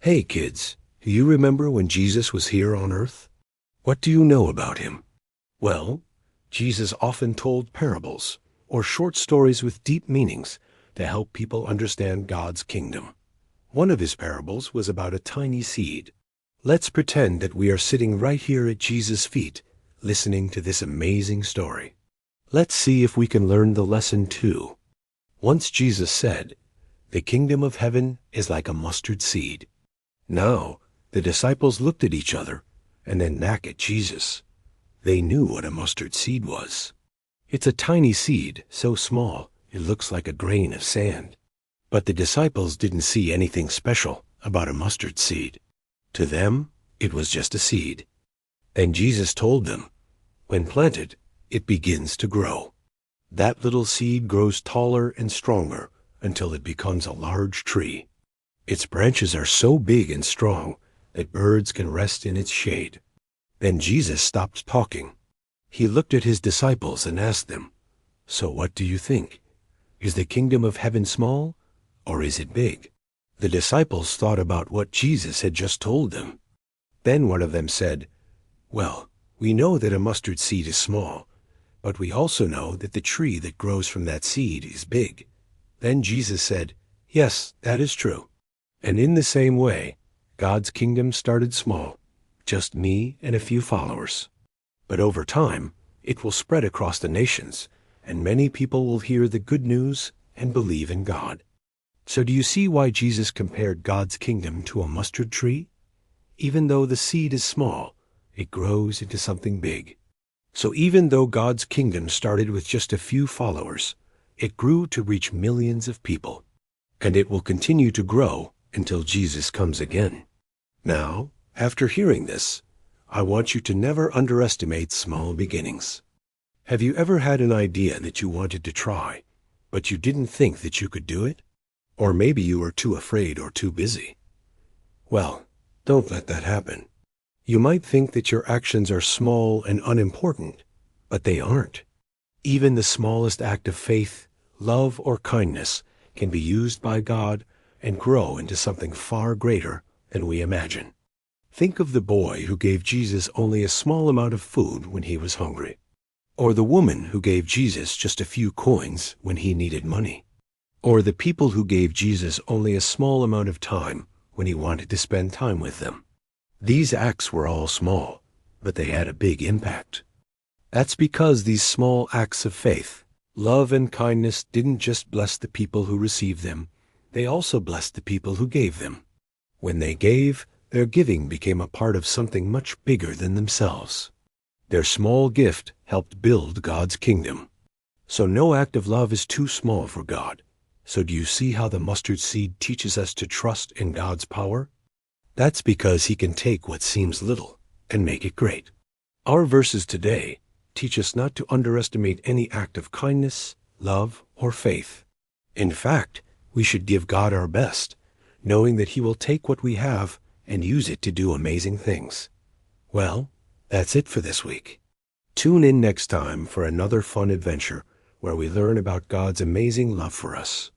Hey kids, do you remember when Jesus was here on earth? What do you know about him? Well, Jesus often told parables, or short stories with deep meanings, to help people understand God's kingdom. One of his parables was about a tiny seed. Let's pretend that we are sitting right here at Jesus' feet, listening to this amazing story. Let's see if we can learn the lesson too. Once Jesus said, "The kingdom of heaven is like a mustard seed." Now, the disciples looked at each other and then back at Jesus. They knew what a mustard seed was. It's a tiny seed, so small it looks like a grain of sand. But the disciples didn't see anything special about a mustard seed. To them, it was just a seed. And Jesus told them, when planted, it begins to grow. That little seed grows taller and stronger until it becomes a large tree. Its branches are so big and strong that birds can rest in its shade. Then Jesus stopped talking. He looked at his disciples and asked them, "So what do you think? Is the kingdom of heaven small, or is it big?" The disciples thought about what Jesus had just told them. Then one of them said, "Well, we know that a mustard seed is small, but we also know that the tree that grows from that seed is big." Then Jesus said, "Yes, that is true. And in the same way, God's kingdom started small, just me and a few followers. But over time, it will spread across the nations, and many people will hear the good news and believe in God." So do you see why Jesus compared God's kingdom to a mustard tree? Even though the seed is small, it grows into something big. So even though God's kingdom started with just a few followers, it grew to reach millions of people. And it will continue to grow until Jesus comes again. Now, after hearing this, I want you to never underestimate small beginnings. Have you ever had an idea that you wanted to try, but you didn't think that you could do it? Or maybe you were too afraid or too busy. Well, don't let that happen. You might think that your actions are small and unimportant, but they aren't. Even the smallest act of faith, love, or kindness can be used by God and grow into something far greater than we imagine. Think of the boy who gave Jesus only a small amount of food when he was hungry, or the woman who gave Jesus just a few coins when he needed money, or the people who gave Jesus only a small amount of time when he wanted to spend time with them. These acts were all small, but they had a big impact. That's because these small acts of faith, love, and kindness didn't just bless the people who received them, they also blessed the people who gave them. When they gave, their giving became a part of something much bigger than themselves. Their small gift helped build God's kingdom. So no act of love is too small for God. So do you see how the mustard seed teaches us to trust in God's power? That's because he can take what seems little and make it great. Our verses today teach us not to underestimate any act of kindness, love, or faith. In fact, we should give God our best, knowing that he will take what we have and use it to do amazing things. Well, that's it for this week. Tune in next time for another fun adventure where we learn about God's amazing love for us.